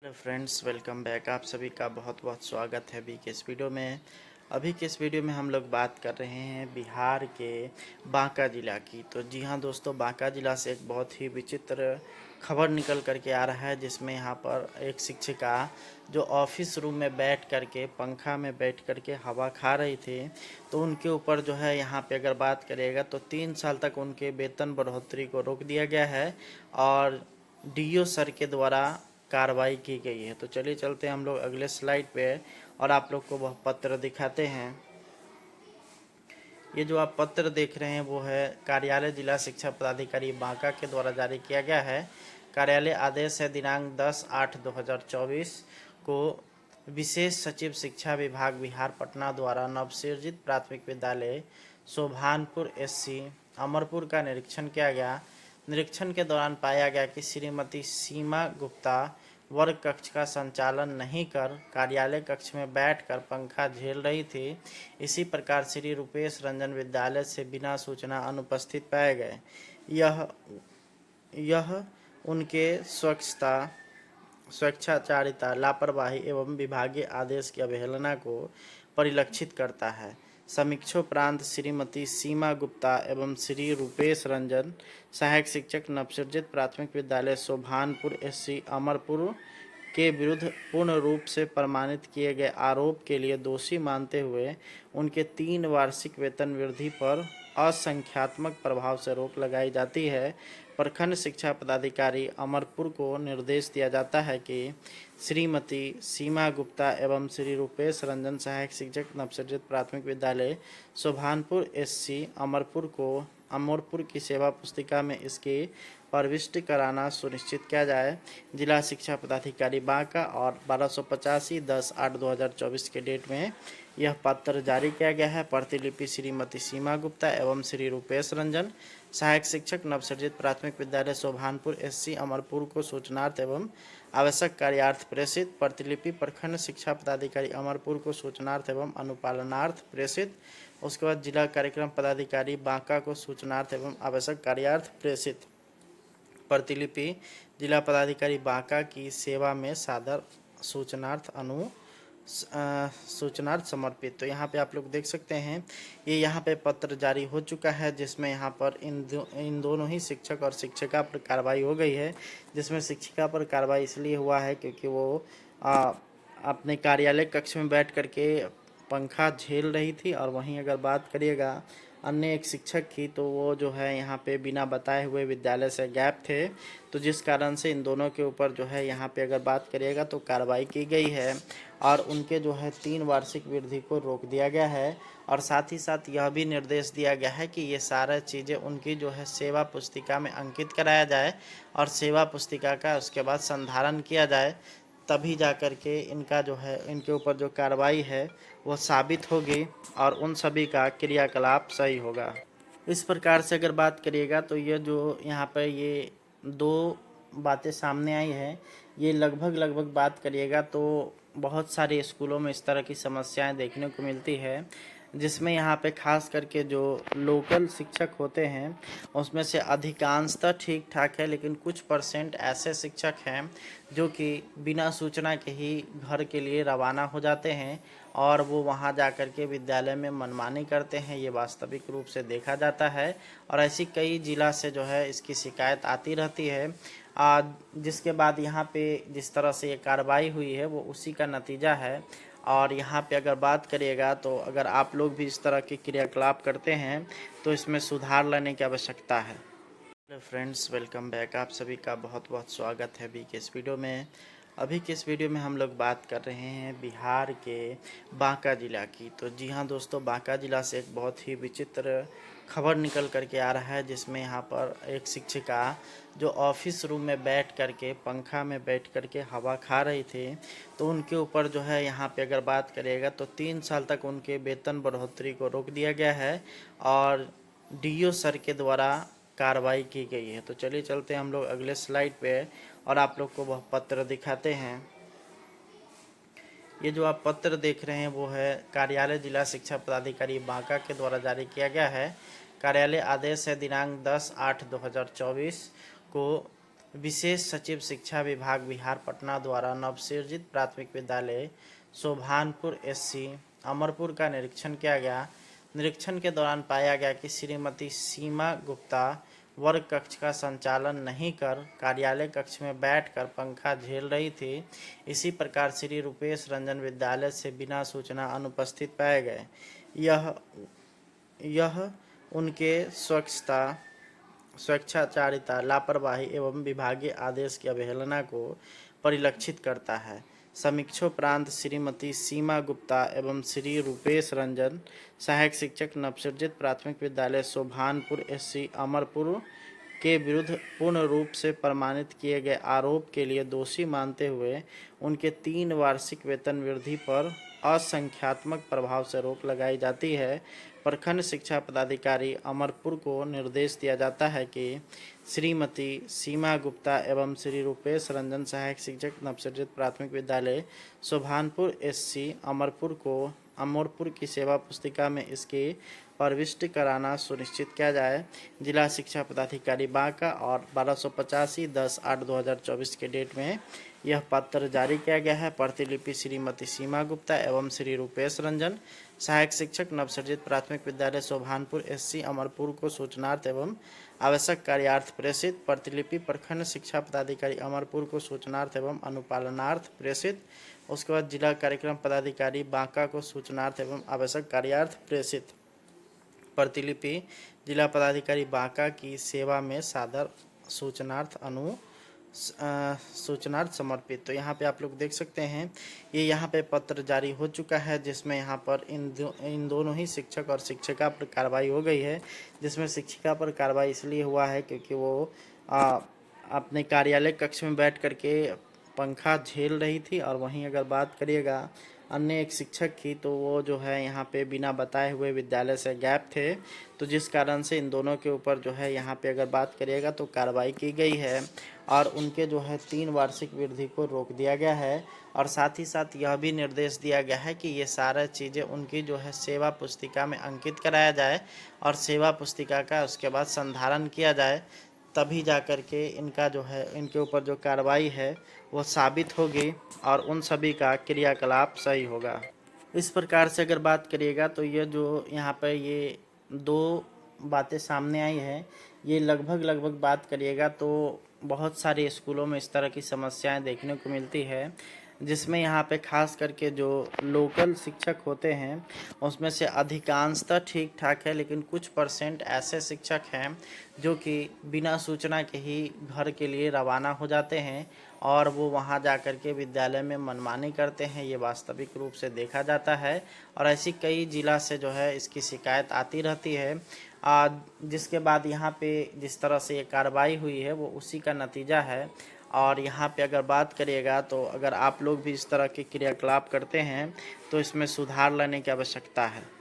Hello friends, welcome back. आप सभी का बहुत बहुत स्वागत है अभी के इस वीडियो में। अभी के इस वीडियो में हम लोग बात कर रहे हैं बिहार के बांका ज़िला की। तो जी हाँ दोस्तों, बांका ज़िला से एक बहुत ही विचित्र खबर निकल करके आ रहा है, जिसमें यहाँ पर एक शिक्षिका जो ऑफिस रूम में बैठ करके पंखा में बैठ करके हवा खा रही थी, तो उनके ऊपर जो है यहाँ पे अगर बात करिएगा तो 3 साल तक उनके वेतन बढ़ोतरी को रोक दिया गया है और डीओ सर के द्वारा कार्रवाई की गई है। तो चलिए चलते हैं हम लोग अगले स्लाइड पे और आप लोग को वह पत्र दिखाते हैं। ये जो आप पत्र देख रहे हैं वो है कार्यालय जिला शिक्षा पदाधिकारी बांका के द्वारा जारी किया गया है। कार्यालय आदेश है दिनांक 10/8/2024 को विशेष सचिव शिक्षा विभाग बिहार पटना द्वारा नवसृजित प्राथमिक विद्यालय शोभानपुर एससी अमरपुर का निरीक्षण किया गया। निरीक्षण के दौरान पाया गया कि श्रीमती सीमा गुप्ता वर्ग कक्ष का संचालन नहीं कर कार्यालय कक्ष में बैठकर पंखा झेल रही थी। इसी प्रकार श्री रूपेश रंजन विद्यालय से बिना सूचना अनुपस्थित पाए गए। यह यह उनके स्वेच्छाचारिता, लापरवाही एवं विभागीय आदेश की अवहेलना को परिलक्षित करता है। समीक्षोपरांत श्रीमती सीमा गुप्ता एवं श्री रूपेश रंजन, सहायक शिक्षक, नवसृजित प्राथमिक विद्यालय शोभानपुर एससी अमरपुर के विरुद्ध पूर्ण रूप से प्रमाणित किए गए आरोप के लिए दोषी मानते हुए उनके 3 वार्षिक वेतन वृद्धि पर असंख्यात्मक प्रभाव से रोक लगाई जाती है। प्रखंड शिक्षा पदाधिकारी अमरपुर को निर्देश दिया जाता है कि श्रीमती सीमा गुप्ता एवं श्री रूपेश रंजन, सहायक शिक्षक, नवसृजित प्राथमिक विद्यालय शोभानपुर एससी अमरपुर की सेवा पुस्तिका में इसकी प्रविष्टि कराना सुनिश्चित किया जाए। जिला शिक्षा पदाधिकारी बांका और 1285/10/2024 के डेट में यह पत्र जारी किया गया है। प्रतिलिपि श्रीमती सीमा गुप्ता एवं श्री रूपेश रंजन, सहायक शिक्षक, नवसृजित प्राथमिक विद्यालय शोभानपुर एससी अमरपुर को सूचनार्थ एवं आवश्यक कार्यार्थ प्रेषित। प्रतिलिपि प्रखंड शिक्षा पदाधिकारी अमरपुर को सूचनार्थ एवं अनुपालनार्थ प्रेषित। उसके बाद जिला कार्यक्रम पदाधिकारी बांका को सूचनार्थ एवं आवश्यक कार्यार्थ प्रेषित। प्रतिलिपि जिला पदाधिकारी बांका की सेवा में सादर सूचनार्थ समर्पित। तो यहाँ पे आप लोग देख सकते हैं, ये यहाँ पे पत्र जारी हो चुका है, जिसमें यहाँ पर इन दोनों ही शिक्षक और शिक्षिका पर कार्रवाई हो गई है। जिसमें शिक्षिका पर कार्रवाई इसलिए हुआ है क्योंकि वो अपने कार्यालय कक्ष में बैठ करके पंखा झेल रही थी, और वहीं अगर बात करिएगा अन्य एक शिक्षक की, तो वो जो है यहाँ पे बिना बताए हुए विद्यालय से गायब थे। तो जिस कारण से इन दोनों के ऊपर जो है यहाँ पे अगर बात करिएगा तो कार्रवाई की गई है और उनके जो है 3 वार्षिक वृद्धि को रोक दिया गया है। और साथ ही साथ यह भी निर्देश दिया गया है कि ये सारा चीज़ें उनकी जो है सेवा पुस्तिका में अंकित कराया जाए और सेवा पुस्तिका का उसके बाद संधारण किया जाए, तभी जा कर के इनका जो है इनके ऊपर जो कार्रवाई है वो साबित होगी और उन सभी का क्रियाकलाप सही होगा। इस प्रकार से अगर बात करिएगा तो ये जो यहाँ पर ये 2 बातें सामने आई हैं, ये लगभग बात करिएगा तो बहुत सारे स्कूलों में इस तरह की समस्याएं देखने को मिलती है, जिसमें यहाँ पे खास करके जो लोकल शिक्षक होते हैं उसमें से अधिकांशतः ठीक ठाक है, लेकिन कुछ % ऐसे शिक्षक हैं जो कि बिना सूचना के ही घर के लिए रवाना हो जाते हैं और वो वहाँ जा कर के विद्यालय में मनमानी करते हैं। ये वास्तविक रूप से देखा जाता है और ऐसी कई जिला से जो है इसकी शिकायत आती रहती है। जिसके बाद यहाँ पे जिस तरह से ये कार्रवाई हुई है वो उसी का नतीजा है। और यहाँ पे अगर बात करिएगा तो अगर आप लोग भी इस तरह के क्रियाकलाप करते हैं तो इसमें सुधार लाने की आवश्यकता है। Hello friends, welcome back. आप सभी का बहुत बहुत स्वागत है अभी के इस वीडियो में। अभी के इस वीडियो में हम लोग बात कर रहे हैं बिहार के बांका ज़िला की। तो जी हाँ दोस्तों, बांका ज़िला से एक बहुत ही विचित्र खबर निकल करके आ रहा है, जिसमें यहाँ पर एक शिक्षिका जो ऑफिस रूम में बैठ करके पंखा में बैठ करके हवा खा रही थी, तो उनके ऊपर जो है यहाँ पे अगर बात करिएगा तो 3 साल तक उनके वेतन बढ़ोतरी को रोक दिया गया है और डीओ सर के द्वारा कार्रवाई की गई है। तो चलिए चलते हैं हम लोग अगले स्लाइड पे और आप लोग को वह पत्र दिखाते हैं। ये जो आप पत्र देख रहे हैं वो है कार्यालय जिला शिक्षा पदाधिकारी बांका के द्वारा जारी किया गया है। कार्यालय आदेश है दिनांक 10/8/2024 को विशेष सचिव शिक्षा विभाग बिहार पटना द्वारा नवसृजित प्राथमिक विद्यालय सोभानपुर एससी अमरपुर का निरीक्षण किया गया। निरीक्षण के दौरान पाया गया कि श्रीमती सीमा गुप्ता वर्ग कक्ष का संचालन नहीं कर कार्यालय कक्ष में बैठकर पंखा झेल रही थी। इसी प्रकार श्री रूपेश रंजन विद्यालय से बिना सूचना अनुपस्थित पाए गए। यह उनके स्वेच्छाचारिता, लापरवाही एवं विभागीय आदेश की अवहेलना को परिलक्षित करता है। समीक्षोपरांत श्रीमती सीमा गुप्ता एवं श्री रूपेश रंजन सहायक शिक्षक नवसृजित प्राथमिक विद्यालय सोभानपुर एससी अमरपुर के विरुद्ध पूर्ण रूप से प्रमाणित किए गए आरोप के लिए दोषी मानते हुए उनके 3 वार्षिक वेतन वृद्धि पर असंख्यात्मक प्रभाव से रोक लगाई जाती है। प्रखंड शिक्षा पदाधिकारी अमरपुर को निर्देश दिया जाता है कि श्रीमती सीमा गुप्ता एवं श्री रूपेश रंजन सहायक शिक्षक नवसृजित प्राथमिक विद्यालय सोभानपुर एससी अमरपुर की सेवा पुस्तिका में इसकी प्रविष्टि कराना सुनिश्चित किया जाए। जिला शिक्षा पदाधिकारी बांका और 1285/10/8/2024 के डेट में यह पत्र जारी किया गया है। प्रतिलिपि श्रीमती सीमा गुप्ता एवं श्री रूपेश रंजन सहायक शिक्षक नवसृजित प्राथमिक विद्यालय सोभानपुर एससी अमरपुर को सूचनार्थ एवं आवश्यक कार्यार्थ प्रेषित। प्रतिलिपि प्रखंड शिक्षा पदाधिकारी अमरपुर को सूचनार्थ एवं अनुपालनार्थ प्रेषित। उसके बाद जिला कार्यक्रम पदाधिकारी बांका को सूचनार्थ एवं आवश्यक कार्यार्थ प्रेषित। प्रतिलिपि जिला पदाधिकारी बांका की सेवा में सादर सूचनार्थ समर्पित। तो यहाँ पे आप लोग देख सकते हैं ये यहाँ पे पत्र जारी हो चुका है, जिसमें यहाँ पर इन दोनों ही शिक्षक और शिक्षिका पर कार्रवाई हो गई है। जिसमें शिक्षिका पर कार्रवाई इसलिए हुआ है क्योंकि वो अपने कार्यालय कक्ष में बैठ करके पंखा झेल रही थी। और वहीं अगर बात करिएगा अन्य एक शिक्षक की, तो वो जो है यहाँ पे बिना बताए हुए विद्यालय से गायब थे, तो जिस कारण से इन दोनों के ऊपर जो है यहाँ पे अगर बात करिएगा तो कार्रवाई की गई है और उनके जो है 3 वार्षिक वृद्धि को रोक दिया गया है। और साथ ही साथ यह भी निर्देश दिया गया है कि ये सारा चीज़ें उनकी जो है सेवा पुस्तिका में अंकित कराया जाए और सेवा पुस्तिका का उसके बाद संधारण किया जाए, तभी जा कर के इनका जो है इनके ऊपर जो कार्रवाई है वो साबित होगी और उन सभी का क्रियाकलाप सही होगा। इस प्रकार से अगर बात करिएगा तो ये जो यहाँ पर ये 2 बातें सामने आई हैं, ये लगभग बात करिएगा तो बहुत सारे स्कूलों में इस तरह की समस्याएं देखने को मिलती है, जिसमें यहाँ पे खास करके जो लोकल शिक्षक होते हैं उसमें से अधिकांशतः ठीक ठाक है, लेकिन कुछ % ऐसे शिक्षक हैं जो कि बिना सूचना के ही घर के लिए रवाना हो जाते हैं और वो वहाँ जा कर के विद्यालय में मनमानी करते हैं। ये वास्तविक रूप से देखा जाता है और ऐसी कई जिला से जो है इसकी शिकायत आती रहती है। जिसके बाद यहाँ पे जिस तरह से ये कार्रवाई हुई है वो उसी का नतीजा है। और यहाँ पे अगर बात करिएगा तो अगर आप लोग भी इस तरह के क्रियाकलाप करते हैं तो इसमें सुधार लाने की आवश्यकता है।